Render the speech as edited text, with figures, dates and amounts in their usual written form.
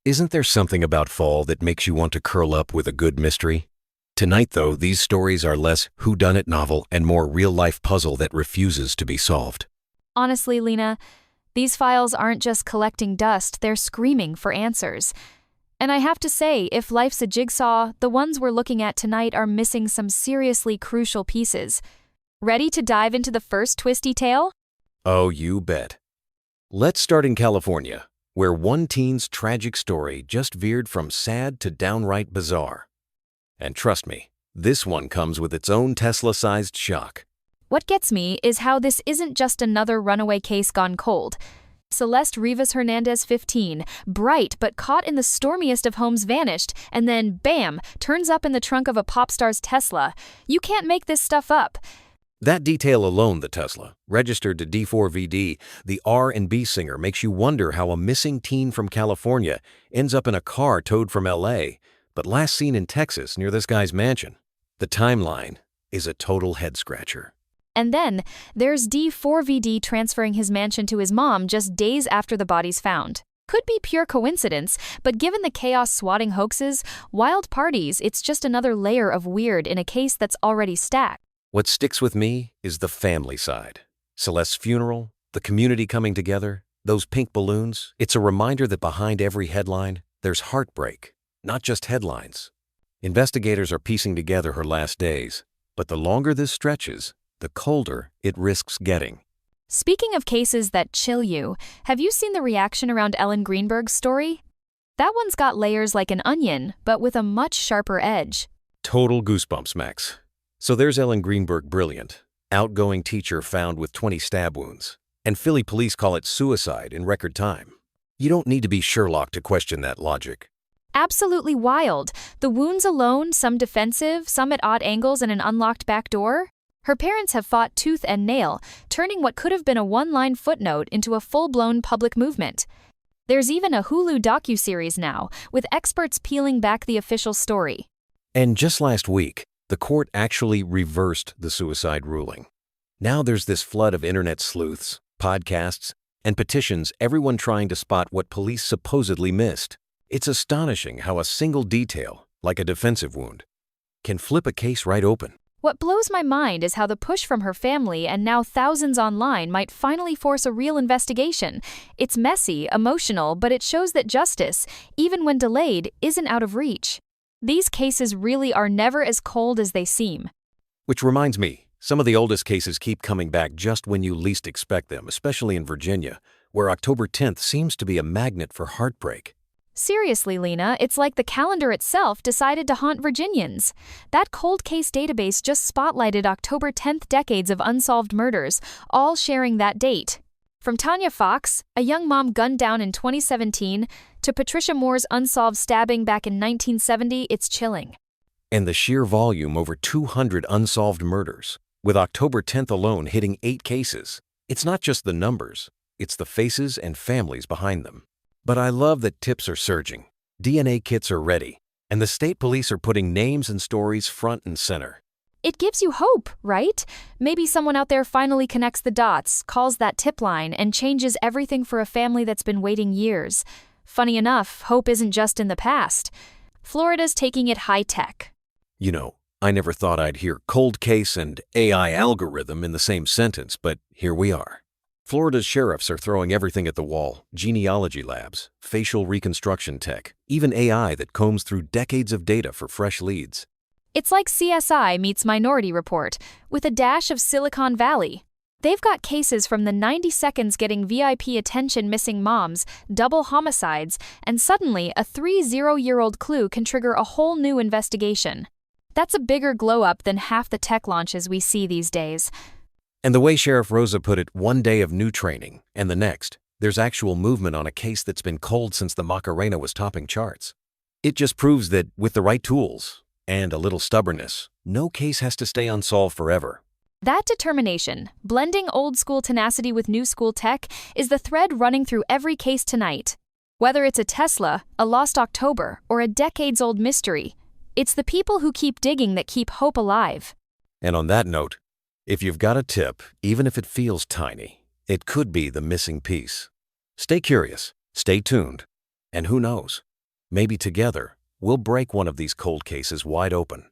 Isn't there something about fall that makes you want to curl up with a good mystery? Tonight, though, these stories are less whodunit novel and more real-life puzzle that refuses to be solved. Honestly, Lena, these files aren't just collecting dust, they're screaming for answers. And I have to say, if life's a jigsaw, the ones we're looking at tonight are missing some seriously crucial pieces. Ready to dive into the first twisty tale? Oh, you bet. Let's start in California, where one teen's tragic story just veered from sad to downright bizarre. And trust me, this one comes with its own Tesla-sized shock. What gets me is how this isn't just another runaway case gone cold. Celeste Rivas Hernandez, 15, bright but caught in the stormiest of homes, vanished, and then, bam, turns up in the trunk of a pop star's Tesla. You can't make this stuff up. That detail alone, the Tesla, registered to D4VD, the R&B singer, makes you wonder how a missing teen from California ends up in a car towed from LA, but last seen in Texas near this guy's mansion. The timeline is a total head-scratcher. And then, there's D4VD transferring his mansion to his mom just days after the body's found. Could be pure coincidence, but given the chaos swatting hoaxes, wild parties, it's just another layer of weird in a case that's already stacked. What sticks with me is the family side. Celeste's funeral, the community coming together, those pink balloons. It's a reminder that behind every headline, there's heartbreak, not just headlines. Investigators are piecing together her last days, but the longer this stretches, the colder it risks getting. Speaking of cases that chill you, have you seen the reaction around Ellen Greenberg's story? That one's got layers like an onion, but with a much sharper edge. Total goosebumps, Max. So there's Ellen Greenberg, brilliant, outgoing teacher found with 20 stab wounds, and Philly police call it suicide in record time. You don't need to be Sherlock to question that logic. Absolutely wild. The wounds alone, some defensive, some at odd angles and an unlocked back door. Her parents have fought tooth and nail, turning what could have been a one-line footnote into a full-blown public movement. There's even a Hulu docuseries now, with experts peeling back the official story. And just last week, the court actually reversed the suicide ruling. Now there's this flood of internet sleuths, podcasts, and petitions, everyone trying to spot what police supposedly missed. It's astonishing how a single detail, like a defensive wound, can flip a case right open. What blows my mind is how the push from her family and now thousands online might finally force a real investigation. It's messy, emotional, but it shows that justice, even when delayed, isn't out of reach. These cases really are never as cold as they seem. Which reminds me, some of the oldest cases keep coming back just when you least expect them, especially in Virginia, where October 10th seems to be a magnet for heartbreak. Seriously, Lena, it's like the calendar itself decided to haunt Virginians. That cold case database just spotlighted October 10th decades of unsolved murders, all sharing that date. From Tanya Fox, a young mom gunned down in 2017, to Patricia Moore's unsolved stabbing back in 1970, it's chilling. And the sheer volume, over 200 unsolved murders, with October 10th alone hitting 8 cases. It's not just the numbers, it's the faces and families behind them. But I love that tips are surging, DNA kits are ready, and the state police are putting names and stories front and center. It gives you hope, right? Maybe someone out there finally connects the dots, calls that tip line, and changes everything for a family that's been waiting years. Funny enough, hope isn't just in the past. Florida's taking it high-tech. You know, I never thought I'd hear cold case and AI algorithm in the same sentence, but here we are. Florida's sheriffs are throwing everything at the wall: genealogy labs, facial reconstruction tech, even AI that combs through decades of data for fresh leads. It's like CSI meets Minority Report, with a dash of Silicon Valley. They've got cases from the 90 seconds getting VIP attention missing moms, double homicides, and suddenly a 30-year-old clue can trigger a whole new investigation. That's a bigger glow-up than half the tech launches we see these days. And the way Sheriff Rosa put it, one day of new training, and the next, there's actual movement on a case that's been cold since the Macarena was topping charts. It just proves that with the right tools and a little stubbornness, no case has to stay unsolved forever. That determination, blending old-school tenacity with new-school tech, is the thread running through every case tonight. Whether it's a Tesla, a lost October, or a decades-old mystery, it's the people who keep digging that keep hope alive. And on that note, if you've got a tip, even if it feels tiny, it could be the missing piece. Stay curious, stay tuned, and who knows, Maybe together, we'll break one of these cold cases wide open.